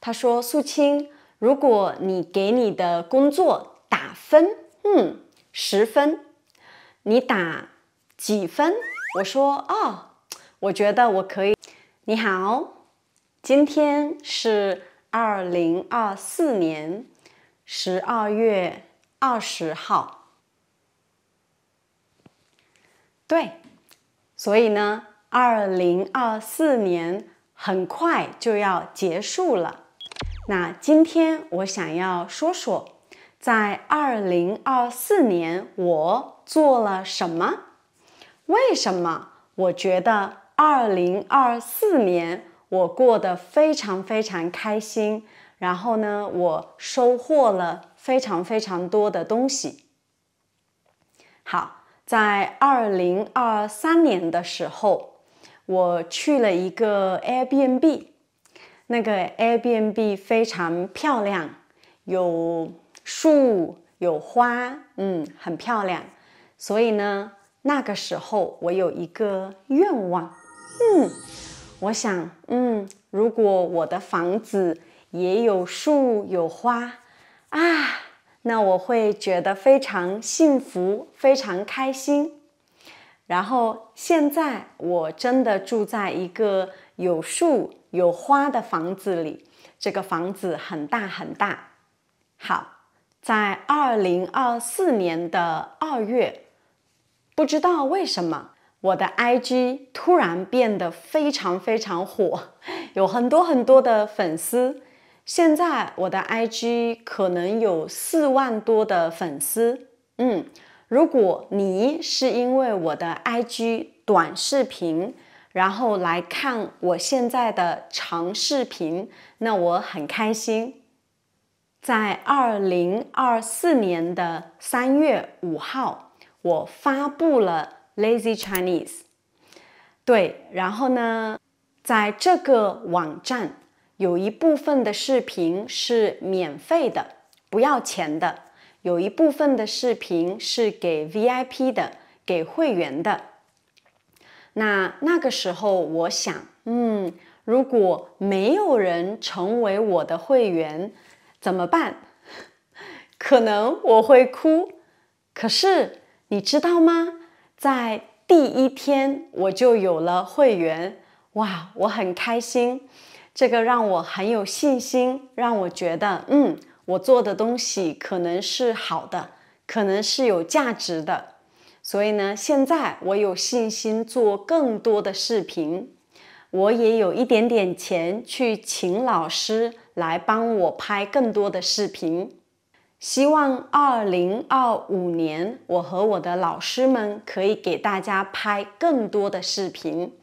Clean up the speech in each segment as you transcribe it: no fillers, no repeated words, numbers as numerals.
他说：“素清，如果你给你的工作打分，10分，你打几分？”我说：“哦，我觉得我可以。”你好，今天是2024年12月20号。对，所以呢，2024年很快就要结束了。那今天我想要说说，在2024年我做了什么？为什么我觉得2024年我过得非常非常开心？然后呢，我收获了非常非常多的东西。好，在2023年的时候，我去了一个 Airbnb。那个 Airbnb 非常漂亮，有树有花，很漂亮。所以呢，那个时候我有一个愿望，我想，如果我的房子也有树有花啊，那我会觉得非常幸福，非常开心。然后现在我真的住在一个有树有花的房子里，这个房子很大很大。好，在2024年的2月，不知道为什么我的 IG 突然变得非常非常火，有很多很多的粉丝。现在我的 IG 可能有4万多的粉丝。如果你是因为我的 IG 短视频，然后来看我现在的长视频，那我很开心。在2024年的3月5号，我发布了 Lazy Chinese。对，然后呢，在这个网站有一部分的视频是免费的，不要钱的。有一部分的视频是给 VIP 的，给会员的。那个时候我想，如果没有人成为我的会员，怎么办？可能我会哭。可是你知道吗？在第1天我就有了会员，哇，我很开心。这个让我很有信心，让我觉得，我做的东西可能是好的，可能是有价值的。所以呢，现在我有信心做更多的视频，我也有一点点钱去请老师来帮我拍更多的视频。希望2025年我和我的老师们可以给大家拍更多的视频。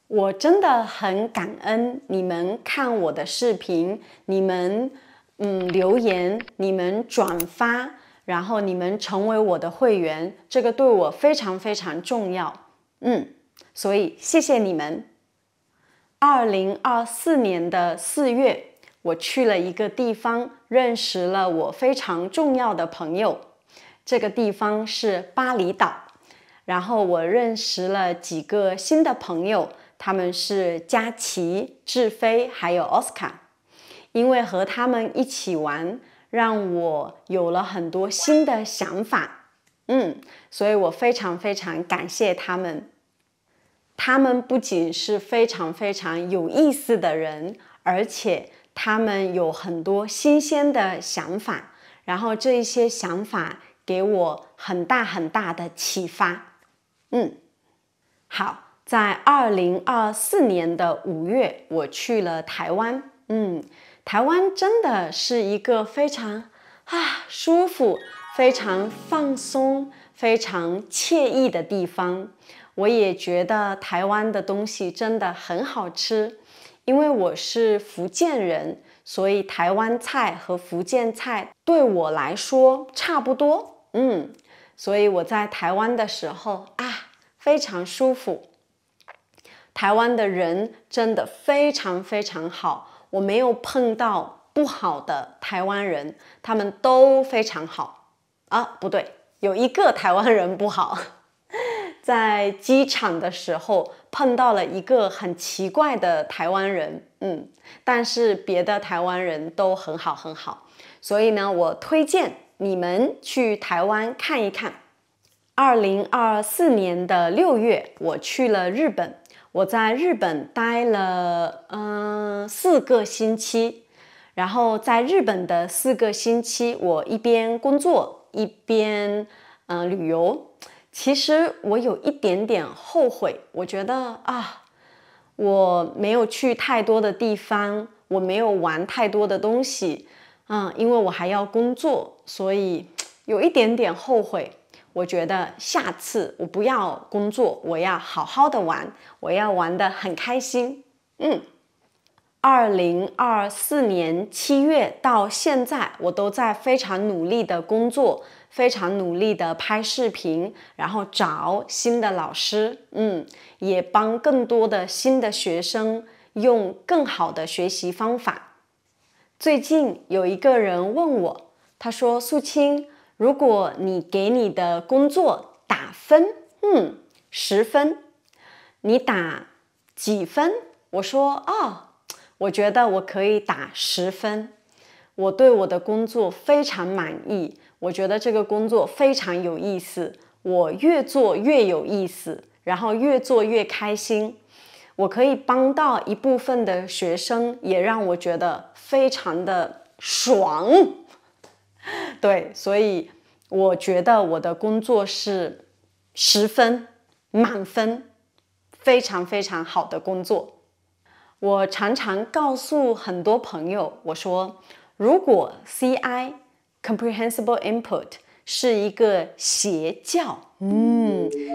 我真的很感恩你们看我的视频，你们留言，你们转发，然后你们成为我的会员，这个对我非常非常重要。所以谢谢你们。2024年的4月，我去了一个地方，认识了我非常重要的朋友。这个地方是巴厘岛，然后我认识了几个新的朋友，他们是佳琪、志飞还有奥斯卡。因为和他们一起玩，让我有了很多新的想法。所以我非常非常感谢他们。他们不仅是非常非常有意思的人，而且他们有很多新鲜的想法，然后这一些想法给我很大很大的启发。好，在2024年的5月，我去了台湾。台湾真的是一个非常舒服、非常放松、非常惬意的地方。我也觉得台湾的东西真的很好吃。因为我是福建人，所以台湾菜和福建菜对我来说差不多。所以我在台湾的时候非常舒服。台湾的人真的非常非常好，我没有碰到不好的台湾人，他们都非常好。不对，有一个台湾人不好。在机场的时候碰到了一个很奇怪的台湾人，但是别的台湾人都很好很好，所以呢，我推荐你们去台湾看一看。2024年的6月，我去了日本，我在日本待了4个星期，然后在日本的4个星期，我一边工作一边旅游。其实我有一点点后悔，我觉得我没有去太多的地方，我没有玩太多的东西，因为我还要工作，所以有一点点后悔。我觉得下次我不要工作，我要好好的玩，我要玩得很开心。2024年7月到现在，我都在非常努力的工作，非常努力的拍视频，然后找新的老师，也帮更多的新的学生用更好的学习方法。最近有一个人问我，他说：素清，如果你给你的工作打分，10分，你打几分？我说我觉得我可以打10分。我对我的工作非常满意，我觉得这个工作非常有意思，我越做越有意思，然后越做越开心。我可以帮到一部分的学生，也让我觉得非常的爽。对，所以我觉得我的工作是10分，满分，非常非常好的工作。我常常告诉很多朋友，我说，如果 CI Comprehensible Input 是一个邪教，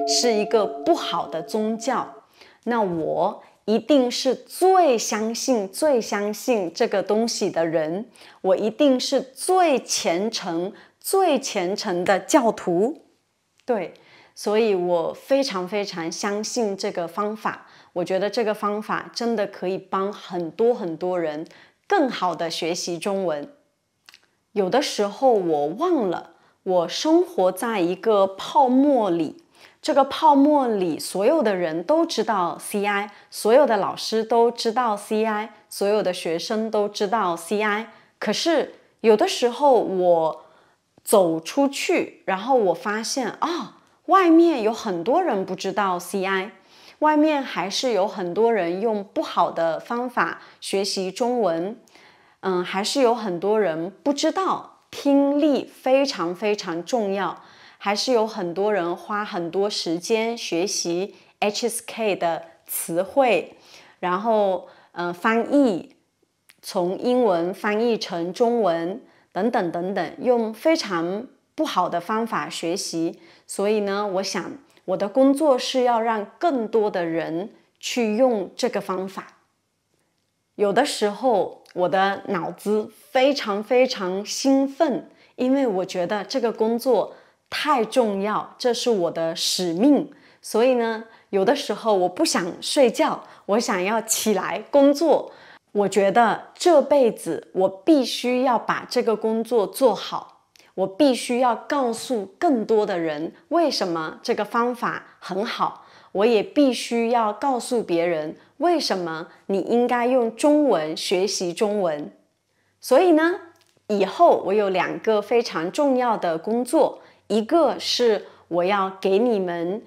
是一个不好的宗教，那我一定是最相信这个东西的人，我一定是最虔诚的教徒。对，所以我非常非常相信这个方法，我觉得这个方法真的可以帮很多很多人更好的学习中文。有的时候我忘了，我生活在一个泡沫里，这个泡沫里所有的人都知道 CI， 所有的老师都知道 CI， 所有的学生都知道 CI， 可是有的时候我走出去，然后我发现外面有很多人不知道 CI， 外面还是有很多人用不好的方法学习中文，还是有很多人不知道听力非常非常重要，还是有很多人花很多时间学习 HSK 的词汇，然后翻译，从英文翻译成中文等等等等，用非常不好的方法学习。所以呢，我想我的工作是要让更多的人去用这个方法。有的时候我的脑子非常非常兴奋，因为我觉得这个工作太重要，这是我的使命。所以呢，有的时候我不想睡觉，我想要起来工作。我觉得这辈子我必须要把这个工作做好，我必须要告诉更多的人为什么这个方法很好，我也必须要告诉别人为什么你应该用中文学习中文。所以呢，以后我有2个非常重要的工作，一个是我要给你们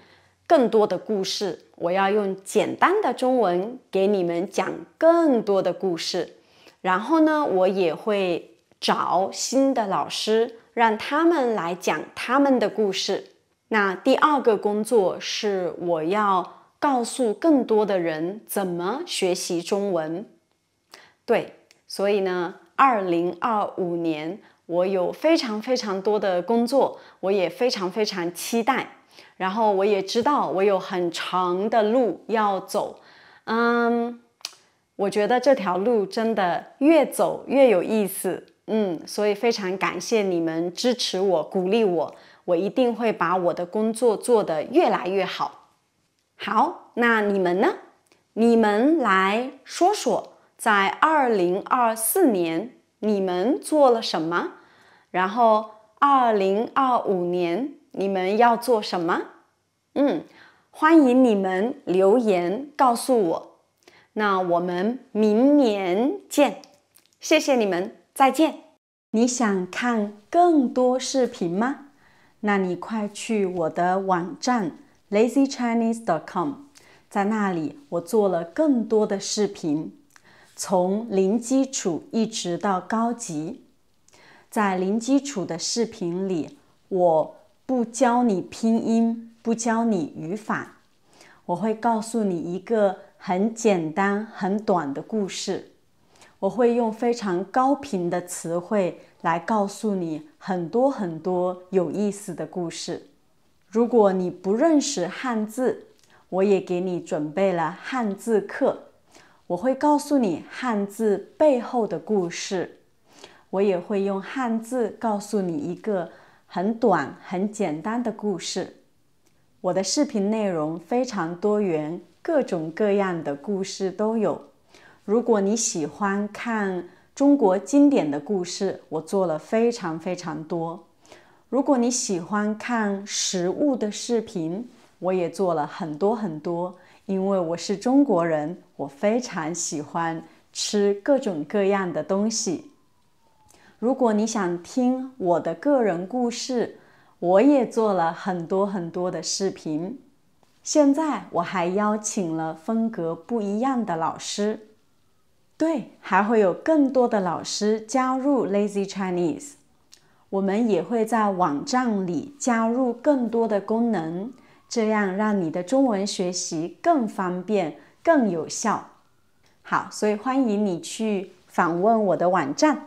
更多的故事，我要用简单的中文给你们讲更多的故事。然后呢，我也会找新的老师，让他们来讲他们的故事。那第2个工作是我要告诉更多的人怎么学习中文。对，所以呢，2025年我有非常非常多的工作，我也非常非常期待。然后我也知道我有很长的路要走，我觉得这条路真的越走越有意思，所以非常感谢你们支持我、鼓励我，我一定会把我的工作做得越来越好。好，那你们呢？你们来说说，在2024年你们做了什么？然后2025年你们要做什么？欢迎你们留言告诉我。那我们明年见，谢谢你们，再见。你想看更多视频吗？那你快去我的网站 lazychinese.com， 在那里我做了更多的视频，从零基础一直到高级。在零基础的视频里，我不教你拼音，不教你语法，我会告诉你一个很简单、很短的故事。我会用非常高频的词汇来告诉你很多很多有意思的故事。如果你不认识汉字，我也给你准备了汉字课。我会告诉你汉字背后的故事。我也会用汉字告诉你一个很短、很简单的故事。我的视频内容非常多元，各种各样的故事都有。如果你喜欢看中国经典的故事，我做了非常非常多。如果你喜欢看食物的视频，我也做了很多很多。因为我是中国人，我非常喜欢吃各种各样的东西。如果你想听我的个人故事，我也做了很多很多的视频。现在我还邀请了风格不一样的老师。对，还会有更多的老师加入 Lazy Chinese。我们也会在网站里加入更多的功能，这样让你的中文学习更方便、更有效。好，所以欢迎你去访问我的网站。